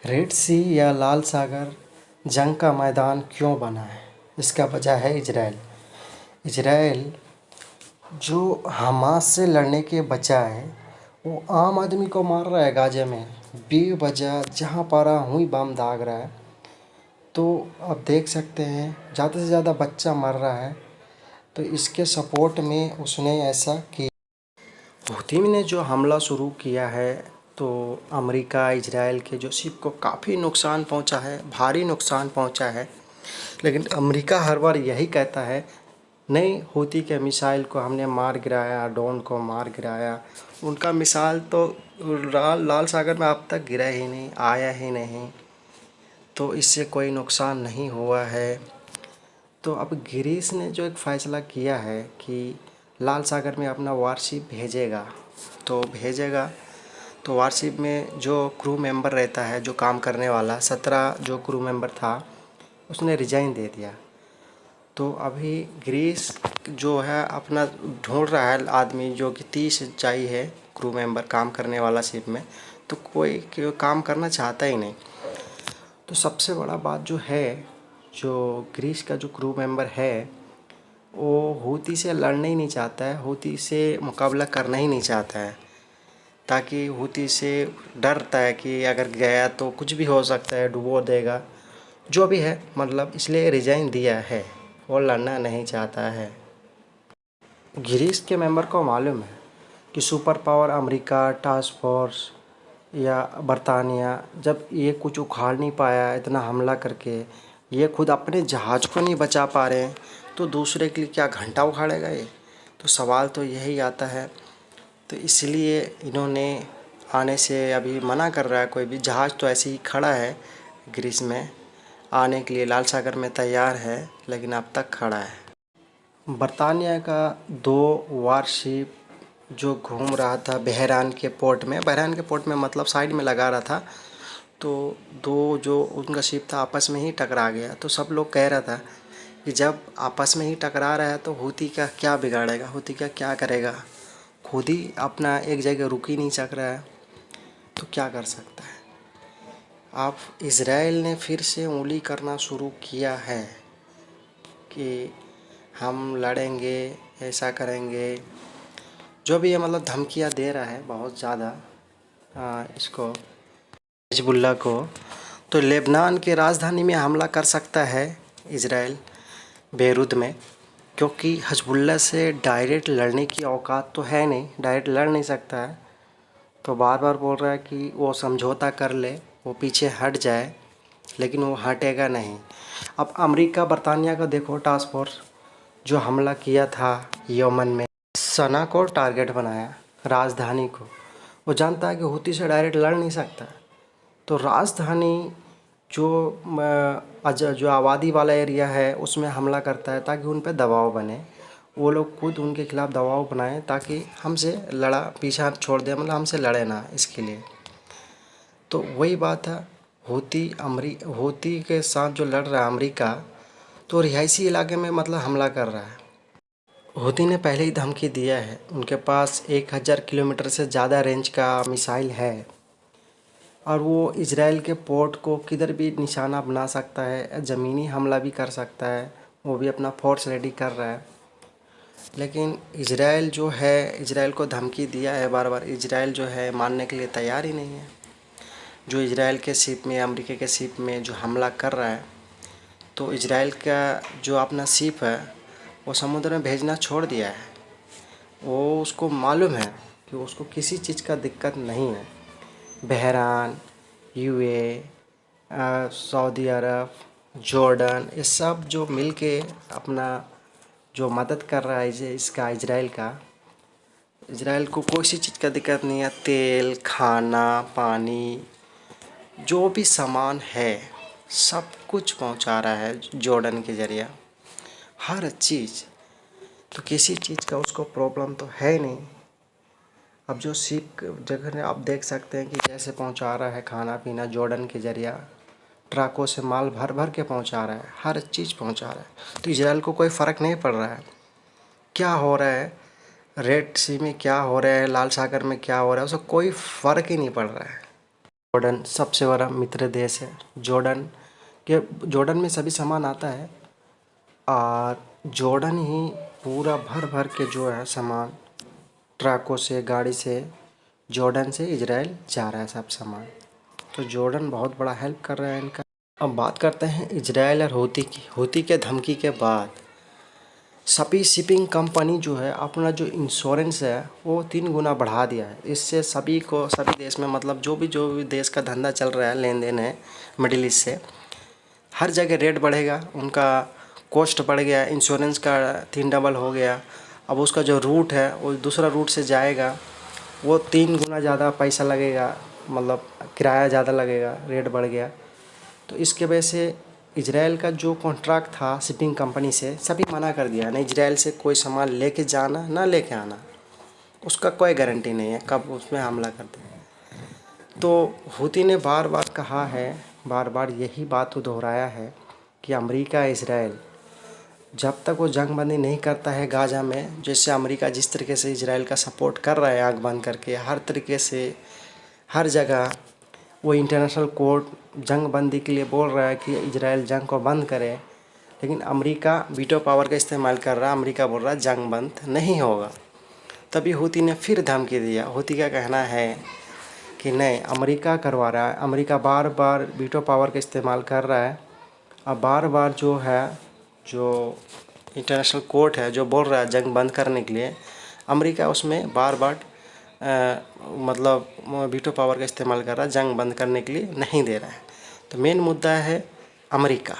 Red सी या लाल सागर जंग का मैदान क्यों बना है? इसका वजह है इजराइल। इजराइल जो हमास से लड़ने के बजाय वो आम आदमी को मार रहा है गाज़ा में, बेवजह जहाँ पारा हुई बम दाग रहा है। तो आप देख सकते हैं ज़्यादा से ज़्यादा बच्चा मर रहा है। तो इसके सपोर्ट में उसने ऐसा किया। हूथी ने जो हमला शुरू किया है तो अमेरिका इजराइल के जो शिप को काफ़ी नुकसान पहुंचा है, भारी नुकसान पहुंचा है। लेकिन अमेरिका हर बार यही कहता है नहीं, हूथी के मिसाइल को हमने मार गिराया, ड्रोन को मार गिराया। उनका मिसाइल तो लाल सागर में अब तक गिरा ही नहीं, आया ही नहीं, तो इससे कोई नुकसान नहीं हुआ है। तो अब ग्रीस ने जो एक फ़ैसला किया है कि लाल सागर में अपना वारशिप भेजेगा, तो वारशिप में जो क्रू मेंबर रहता है, जो काम करने वाला 17 जो क्रू मेंबर था, उसने रिजाइन दे दिया। तो अभी ग्रीस जो है अपना ढूंढ रहा है आदमी जो कि 30 चाहिए क्रू मेंबर काम करने वाला शिप में, तो कोई काम करना चाहता ही नहीं। तो सबसे बड़ा बात जो है, जो ग्रीस का जो क्रू मेंबर है वो हूथी से लड़ना ही नहीं चाहता है, हूथी से मुकाबला करना ही नहीं चाहता है, ताकि हूथी से डरता है कि अगर गया तो कुछ भी हो सकता है, डुबो देगा, जो भी है, मतलब इसलिए रिजाइन दिया है, वो लड़ना नहीं चाहता है। ग्रीस के मेंबर को मालूम है कि super power America, task force या बरतानिया जब ये कुछ उखाड़ नहीं पाया इतना हमला करके, ये खुद अपने जहाज़ को नहीं बचा पा रहे हैं, तो दूसरे के लिए क्या घंटा उखाड़ेगा ये? तो सवाल तो यही आता है। तो इसलिए इन्होंने आने से अभी मना कर रहा है। कोई भी जहाज़ तो ऐसे ही खड़ा है ग्रीस में, आने के लिए लाल सागर में तैयार है, लेकिन अब तक खड़ा है। बरतानिया का 2 वारशिप जो घूम रहा था बहरान के पोर्ट में मतलब साइड में लगा रहा था, तो 2 जो उनका शिप था आपस में ही टकरा गया। तो सब लोग कह रहा था कि जब आपस में ही टकरा रहा है तो हूथी का क्या बिगाड़ेगा, हूथी का क्या करेगा, खुद ही अपना एक जगह रुक ही नहीं सक रहा है, तो क्या कर सकता है। अब इजराइल ने फिर से उंगली करना शुरू किया है कि हम लड़ेंगे, ऐसा करेंगे, जो भी है, मतलब धमकियां दे रहा है बहुत ज़्यादा इसको, हिजबुल्लाह को। तो लेबनान के राजधानी में हमला कर सकता है इजराइल, बेरूत में, क्योंकि हिजबुल्लाह से डायरेक्ट लड़ने की औकात तो है नहीं, डायरेक्ट लड़ नहीं सकता है। तो बार बार बोल रहा है कि वो समझौता कर ले, वो पीछे हट जाए, लेकिन वो हटेगा नहीं। अब अमेरिका बरतानिया का देखो, टास्क फोर्स जो हमला किया था यमन में, सना को टारगेट बनाया, राजधानी को। वो जानता है कि हूथी से डायरेक्ट लड़ नहीं सकता, तो राजधानी जो आबादी वाला एरिया है उसमें हमला करता है, ताकि उन पे दबाव बने, वो लोग खुद उनके खिलाफ़ दबाव बनाएं, ताकि हमसे पीछा छोड़ दे, मतलब हमसे लड़े ना, इसके लिए। तो वही बात है, हूथी के साथ जो लड़ रहा है अमेरिका, तो रिहायशी इलाके में मतलब हमला कर रहा है। हूथी ने पहले ही धमकी दिया है, उनके पास 1000 किलोमीटर से ज़्यादा रेंज का मिसाइल है, और वो इजराइल के पोर्ट को किधर भी निशाना बना सकता है, ज़मीनी हमला भी कर सकता है, वो भी अपना फोर्स रेडी कर रहा है। लेकिन इजराइल जो है, इजराइल को धमकी दिया है बार बार, इजराइल जो है मानने के लिए तैयार ही नहीं है। जो इजराइल के शिप में, अमेरिका के शिप में जो हमला कर रहा है, तो इजराइल का जो अपना शिप है वो समुद्र में भेजना छोड़ दिया है। वो उसको मालूम है कि उसको किसी चीज़ का दिक्कत नहीं है। बहरान, यूए, सऊदी अरब, जॉर्डन, ये सब जो मिलके अपना जो मदद कर रहा है इसका इजराइल को कोई सी चीज़ का दिक्कत नहीं है। तेल, खाना, पानी, जो भी सामान है सब कुछ पहुंचा रहा है जॉर्डन के ज़रिए, हर चीज़। तो किसी चीज़ का उसको प्रॉब्लम तो है नहीं। अब जो शिप जगह आप देख सकते हैं कि कैसे पहुंचा रहा है खाना पीना जॉर्डन के ज़रिए, ट्रकों से माल भर भर के पहुंचा रहा है, हर चीज़ पहुंचा रहा है। तो इजराइल को कोई फ़र्क नहीं पड़ रहा है क्या हो रहा है, रेड सी में क्या हो रहा है, लाल सागर में क्या हो रहा है, उसको कोई फ़र्क ही नहीं पड़ रहा है। जॉर्डन सबसे बड़ा मित्र देश है। जॉर्डन में सभी सामान आता है और जॉर्डन ही पूरा भर भर के जो है सामान ट्रकों से, गाड़ी से जॉर्डन से इजराइल जा रहा है सब सामान। तो जॉर्डन बहुत बड़ा हेल्प कर रहा है इनका। अब बात करते हैं इजराइल और हूती की। हूती के धमकी के बाद सभी शिपिंग कंपनी जो है अपना जो इंश्योरेंस है वो 3 गुना बढ़ा दिया है। इससे सभी देश में, मतलब जो भी देश का धंधा चल रहा है, लेन देन है मिडिल ईस्ट से, हर जगह रेट बढ़ेगा, उनका कॉस्ट बढ़ गया, इंश्योरेंस का 3 डबल हो गया। अब उसका जो रूट है वो दूसरा रूट से जाएगा, वो 3 गुना ज़्यादा पैसा लगेगा, मतलब किराया ज़्यादा लगेगा, रेट बढ़ गया। तो इसके वजह से इजराइल का जो कॉन्ट्रैक्ट था शिपिंग कंपनी से सभी मना कर दिया। ना इजराइल से कोई सामान लेके जाना ना लेके आना, उसका कोई गारंटी नहीं है कब उसमें हमला कर दे। तो हूती ने बार बार कहा है, बार बार यही बात दोहराया है कि अमेरिका इजराइल जब तक वो जंगबंदी नहीं करता है गाज़ा में, जैसे अमेरिका जिस तरीके से इजराइल का सपोर्ट कर रहा है आँख बंद करके, हर तरीके से हर जगह वो इंटरनेशनल कोर्ट जंग बंदी के लिए बोल रहा है कि इजराइल जंग को बंद करे, लेकिन अमेरिका वीटो पावर का इस्तेमाल कर रहा है। अमेरिका बोल रहा है जंग बंद नहीं होगा। तभी हूती ने फिर धमकी दिया। हूती का कहना है कि नहीं, अमेरिका करवा रहा है, अमेरिका बार बार वीटो पावर का इस्तेमाल कर रहा है और बार बार जो है जो इंटरनेशनल कोर्ट है जो बोल रहा है जंग बंद करने के लिए, अमेरिका उसमें बार बार मतलब वीटो पावर का इस्तेमाल कर रहा है, जंग बंद करने के लिए नहीं दे रहा है। तो मेन मुद्दा है अमेरिका।